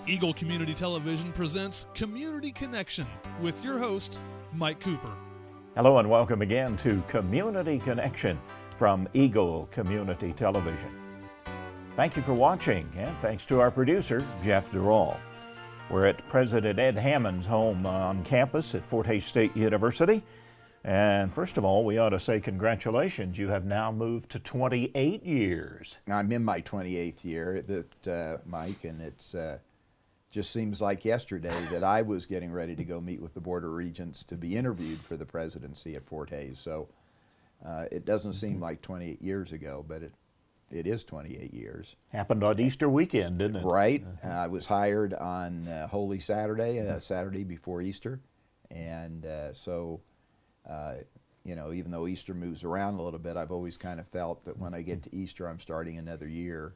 Eagle Community Television presents Community Connection with your host, Mike Cooper. Hello and welcome again to Community Connection from Eagle Community Television. Thank you for watching, and thanks to our producer, Jeff Durall. We're at President Ed Hammond's home on campus at Fort Hays State University. And first of all, we ought to say congratulations. You have now moved to 28 years. I'm in my 28th year, Mike, and it's just seems like yesterday that I was getting ready to go meet with the Board of Regents to be interviewed for the presidency at Fort Hays. So it doesn't seem like 28 years ago, but it is 28 years. Happened on Easter weekend, didn't it? Right. I was hired on Holy Saturday, Saturday before Easter, and you know, even though Easter moves around a little bit, I've always kind of felt that when I get to Easter, I'm starting another year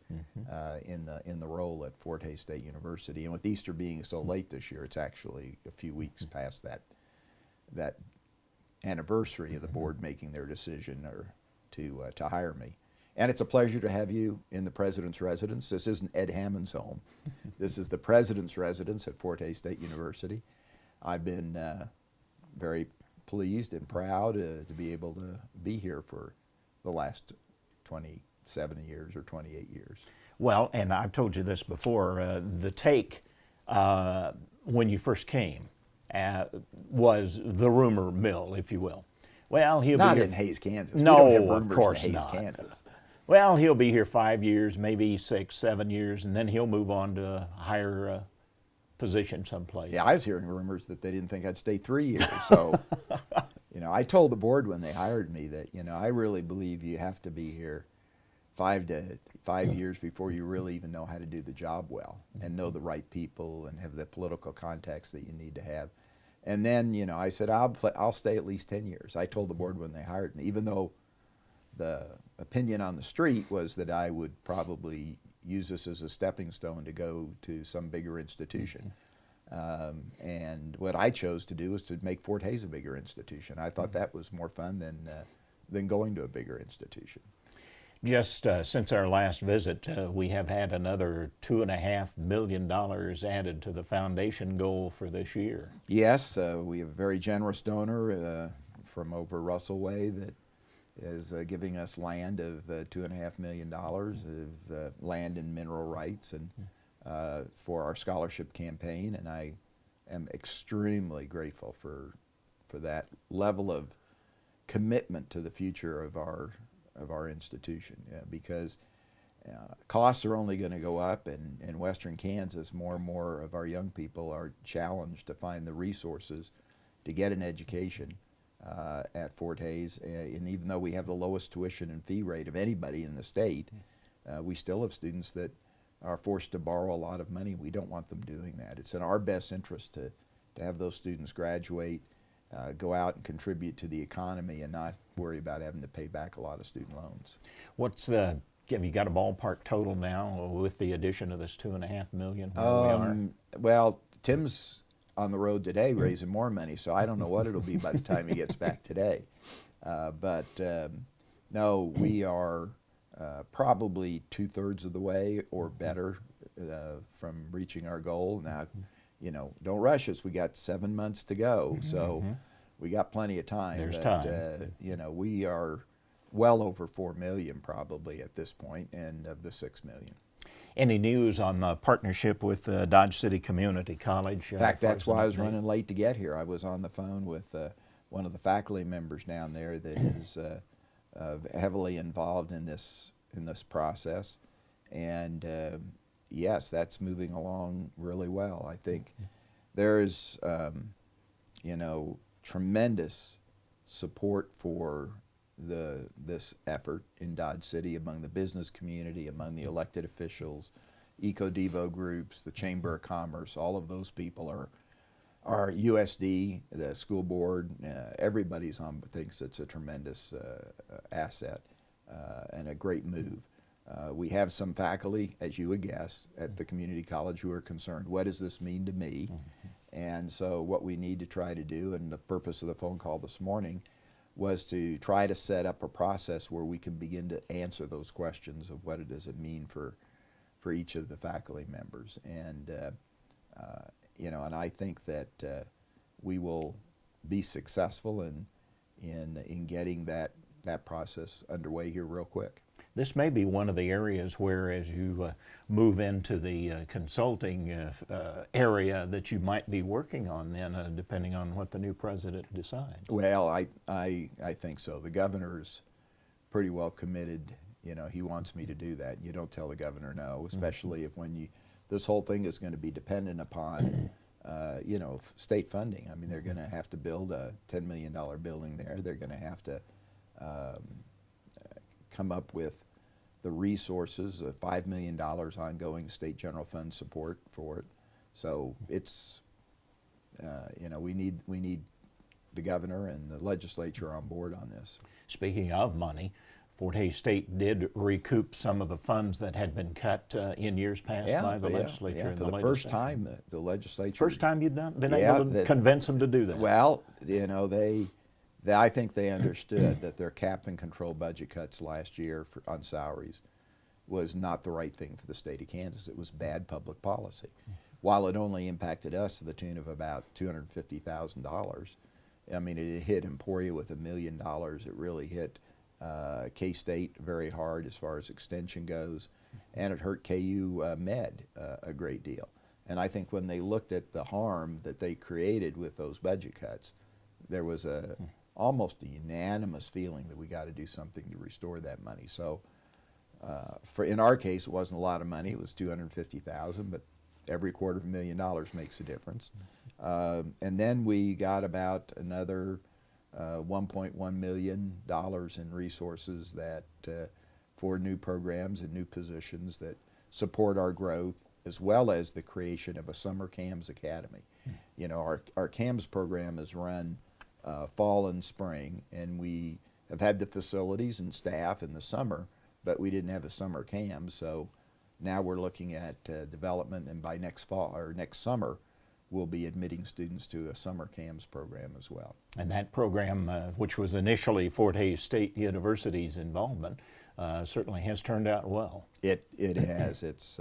in the role at Fort Hays State University. And with Easter being so late this year, it's actually a few weeks past that anniversary of the board making their decision to hire me. And it's a pleasure to have you in the President's residence. This isn't Ed Hammond's home. This is the President's residence at Fort Hays State University. I've been very pleased and proud to be able to be here for the last 27 years or 28 years. Well, and I've told you this before, the take when you first came was the rumor mill, if you will. Well, he'll not be here in Hays, Kansas. No, we don't have rumors of course in Hays, not. Kansas. Well, he'll be here 5 years, maybe 6, 7 years, and then he'll move on to a higher position someplace. Yeah, I was hearing rumors that they didn't think I'd stay 3 years. So, you know, I told the board when they hired me that, you know, I really believe you have to be here 5 years before you really even know how to do the job well and know the right people and have the political context that you need to have. And then, you know, I said, I'll stay at least 10 years. I told the board when they hired me, even though the opinion on the street was that I would probably use this as a stepping stone to go to some bigger institution. And what I chose to do was to make Fort Hays a bigger institution. I thought that was more fun than going to a bigger institution. Just since our last visit, we have had another $2.5 million added to the foundation goal for this year. Yes, we have a very generous donor from over Russell Way that is giving us land of $2.5 million of land and mineral rights and for our scholarship campaign, and I am extremely grateful for that level of commitment to the future of our institution, because costs are only going to go up, and in western Kansas more and more of our young people are challenged to find the resources to get an education at Fort Hays, and even though we have the lowest tuition and fee rate of anybody in the state, we still have students that are forced to borrow a lot of money. We don't want them doing that. It's in our best interest to have those students graduate, go out and contribute to the economy and not worry about having to pay back a lot of student loans. Have you got a ballpark total now with the addition of this $2.5 million? Well, Tim's on the road today raising more money, so I don't know what it'll be by the time he gets back today. But no, we are probably 2/3 of the way or better from reaching our goal. Now, you know, don't rush us. We got 7 months to go, so we got plenty of time. There's time. You know, we are well over $4 million probably at this point, and of the $6 million. Any news on the partnership with Dodge City Community College? In fact, that's why I was running late to get here. I was on the phone with one of the faculty members down there that is heavily involved in this process, and yes, that's moving along really well. I think there's you know, tremendous support for this effort in Dodge City among the business community, among the elected officials, eco-devo groups, the Chamber of Commerce. All of those people are USD, the school board, everybody's thinks it's a tremendous asset and a great move. We have some faculty, as you would guess, at the community college who are concerned, what does this mean to me? And so what we need to try to do, and the purpose of the phone call this morning, was to try to set up a process where we can begin to answer those questions of what does it mean for each of the faculty members. And And I think that we will be successful in getting that process underway here real quick. This may be one of the areas where, as you move into the consulting area, that you might be working on then, depending on what the new president decides. Well, I think so. The governor's pretty well committed. He wants me to do that. You don't tell the governor no, especially if this whole thing is going to be dependent upon state funding. I mean, they're going to have to build a $10 million building there. They're going to have to come up with the resources, $5 million ongoing state general fund support for it. So it's, we need the governor and the legislature on board on this. Speaking of money, Fort Hays State did recoup some of the funds that had been cut in years past by the legislature. Yeah, in for the the first time, the legislature. First time you've been able to convince them to do that. Well, I think they understood that their cap and control budget cuts last year on salaries was not the right thing for the state of Kansas. It was bad public policy. While it only impacted us to the tune of about $250,000, I mean, it hit Emporia with $1 million. It really hit K-State very hard as far as extension goes, and it hurt KU Med a great deal. And I think when they looked at the harm that they created with those budget cuts, there was almost a unanimous feeling that we got to do something to restore that money. So in our case, it wasn't a lot of money. It was $250,000, but every $250,000 makes a difference. And then we got about another $1.1 million in resources that for new programs and new positions that support our growth, as well as the creation of a summer CAMS academy. Our CAMS program is run fall and spring, and we have had the facilities and staff in the summer, but we didn't have a summer CAMS. So now we're looking at development, and by next fall or next summer, we'll be admitting students to a summer CAMS program as well. And that program, which was initially Fort Hays State University's involvement, certainly has turned out well. It has. It's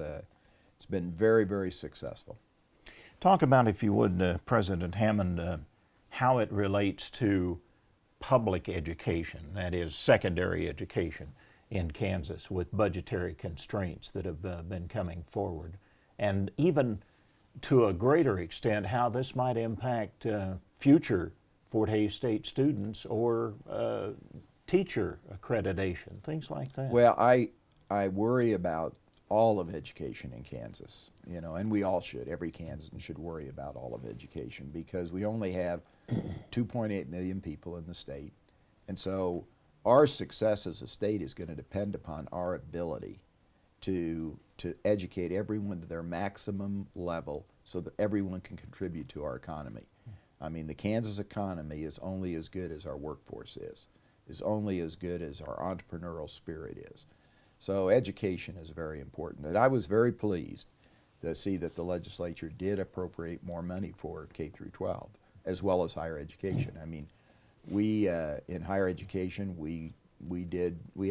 been very, very successful. Talk about, if you would, President Hammond, how it relates to public education, that is secondary education in Kansas, with budgetary constraints that have been coming forward, and even to a greater extent how this might impact future Fort Hays State students or teacher accreditation, things like that. Well, I worry about all of education in Kansas, and we all should. Every Kansan should worry about all of education, because we only have 2.8 million people in the state, and so our success as a state is going to depend upon our ability to educate everyone to their maximum level so that everyone can contribute to our economy. I mean, the Kansas economy is only as good as our workforce is only as good as our entrepreneurial spirit is. So education is very important. And I was very pleased to see that the legislature did appropriate more money for K through 12, as well as higher education. I mean, we, in higher education, we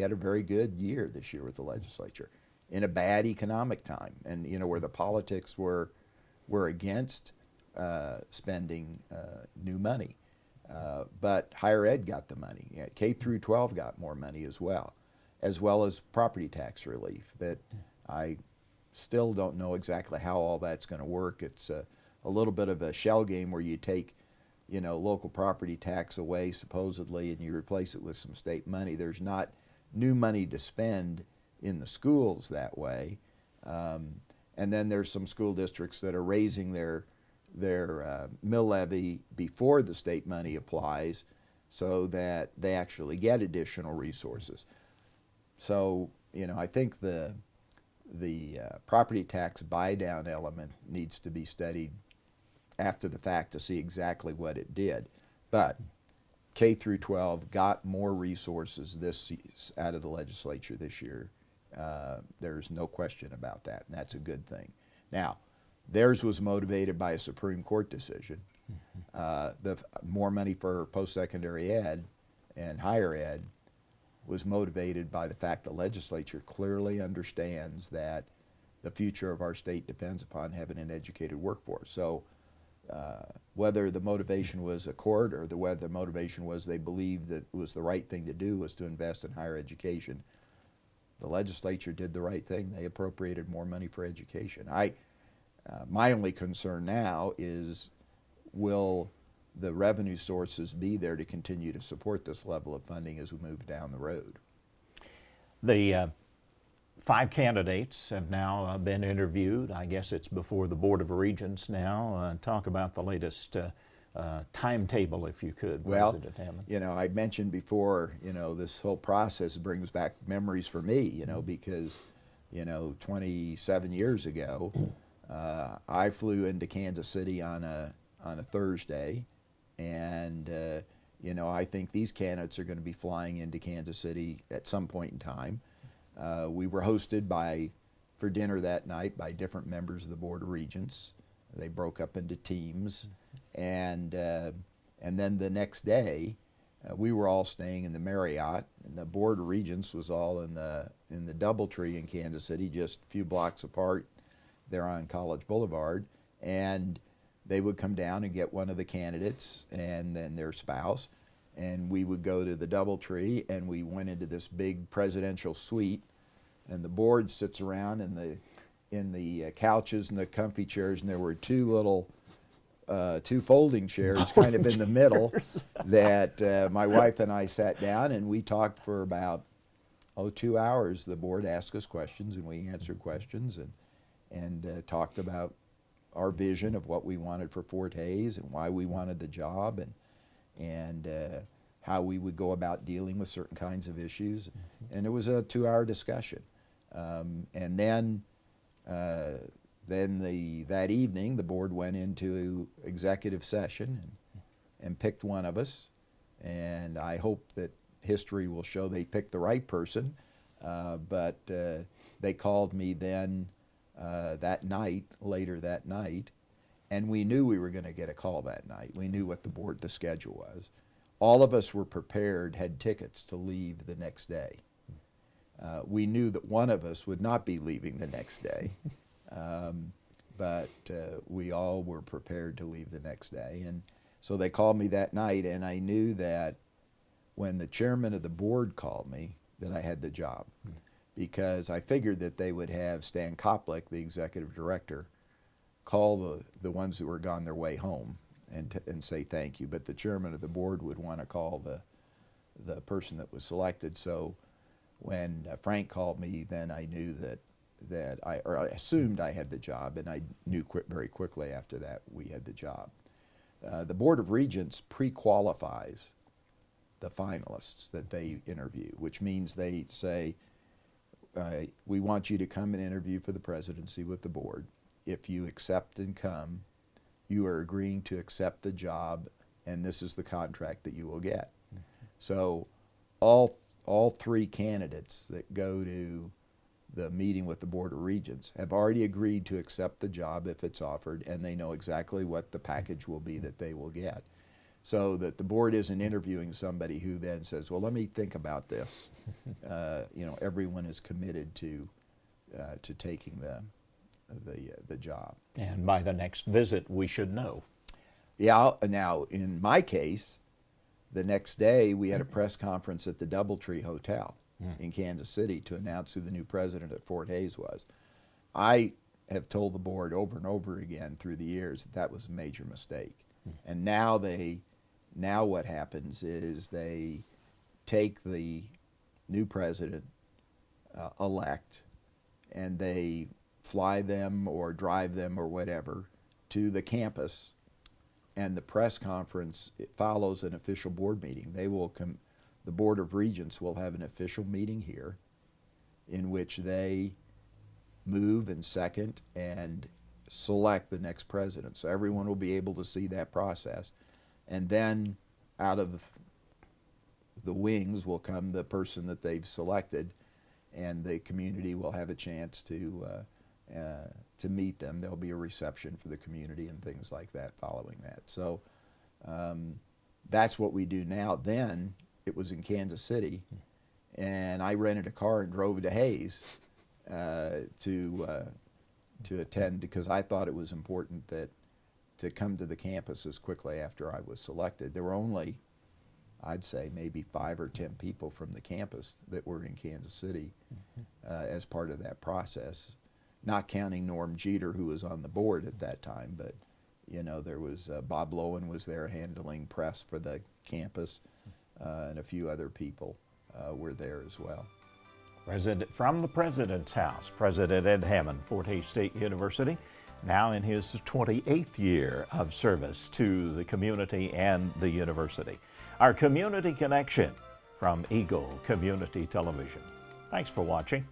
had a very good year this year with the legislature in a bad economic time, and where the politics were against spending new money. But higher ed got the money. K through 12 got more money as well as property tax relief that I still don't know exactly how all that's going to work. It's a little bit of a shell game where you take local property tax away supposedly and you replace it with some state money. There's not new money to spend in the schools that way. And then there's some school districts that are raising their mill levy before the state money applies so that they actually get additional resources. So, I think the property tax buy-down element needs to be studied after the fact to see exactly what it did. But K through 12 got more resources out of the legislature this year. There's no question about that, and that's a good thing. Now, theirs was motivated by a Supreme Court decision. The more money for post-secondary ed and higher ed was motivated by the fact the legislature clearly understands that the future of our state depends upon having an educated workforce. So whether the motivation was a court or whether the motivation was they believed that it was the right thing to do was to invest in higher education, the legislature did the right thing. They appropriated more money for education. My only concern now is, will the revenue sources be there to continue to support this level of funding as we move down the road? The 5 candidates have now been interviewed. I guess it's before the Board of Regents now. Talk about the latest timetable, if you could, President Hammond. You know, I mentioned before, you know, this whole process brings back memories for me, you know, because, you know, 27 years ago, I flew into Kansas City on a Thursday, and you know, I think these candidates are going to be flying into Kansas City at some point in time. We were hosted for dinner that night by different members of the Board of Regents. They broke up into teams, and then the next day, we were all staying in the Marriott, and the Board of Regents was all in the DoubleTree in Kansas City, just a few blocks apart there on College Boulevard, and they would come down and get one of the candidates and then their spouse, and we would go to the DoubleTree, and we went into this big presidential suite, and the board sits around in the couches and the comfy chairs, and there were two folding chairs kind of in the middle that my wife and I sat down, and we talked for about 2 hours. The board asked us questions, and we answered questions, and talked about our vision of what we wanted for Fort Hays and why we wanted the job, and how we would go about dealing with certain kinds of issues. And it was a 2-hour discussion. And then that evening, the board went into executive session and picked one of us. And I hope that history will show they picked the right person. But they called me then later that night, and we knew we were going to get a call that night. We knew what the schedule was. All of us were prepared, had tickets to leave the next day. We knew that one of us would not be leaving the next day, but we all were prepared to leave the next day. And so they called me that night, and I knew that when the chairman of the board called me that I had the job, because I figured that they would have Stan Koplik, the executive director, call the ones that were gone their way home and say thank you. But the chairman of the board would want to call the person that was selected. So when Frank called me, then I knew that I assumed I had the job, and I knew very quickly after that we had the job. The Board of Regents pre-qualifies the finalists that they interview, which means they say, we want you to come and interview for the presidency with the board. If you accept and come, you are agreeing to accept the job, and this is the contract that you will get. So all 3 candidates that go to the meeting with the Board of Regents have already agreed to accept the job if it's offered, and they know exactly what the package will be that they will get. So that the board isn't interviewing somebody who then says, well, let me think about this. You know, everyone is committed to taking the job. And by the next visit, we should know. Yeah, now in my case, the next day we had a press conference at the DoubleTree Hotel in Kansas City to announce who the new president at Fort Hays was. I have told the board over and over again through the years that was a major mistake. And now what happens is they take the new president elect, and they fly them or drive them or whatever to the campus, and the press conference, it follows an official board meeting. They will come, the Board of Regents will have an official meeting here in which they move and second and select the next president. So everyone will be able to see that process. And then out of the wings will come the person that they've selected, and the community will have a chance to meet them. There'll be a reception for the community and things like that following that. So that's what we do now. Then it was in Kansas City, and I rented a car and drove to Hays to to attend, because I thought it was important that to come to the campus as quickly after I was selected. There were only, I'd say, maybe 5 or 10 people from the campus that were in Kansas City as part of that process, not counting Norm Jeter, who was on the board at that time. But you know, there was Bob Lowen was there handling press for the campus, and a few other people were there as well. From the President's House, President Ed Hammond, Fort Hays State University, now in his 28th year of service to the community and the university. Our Community Connection from Eagle Community Television. Thanks for watching.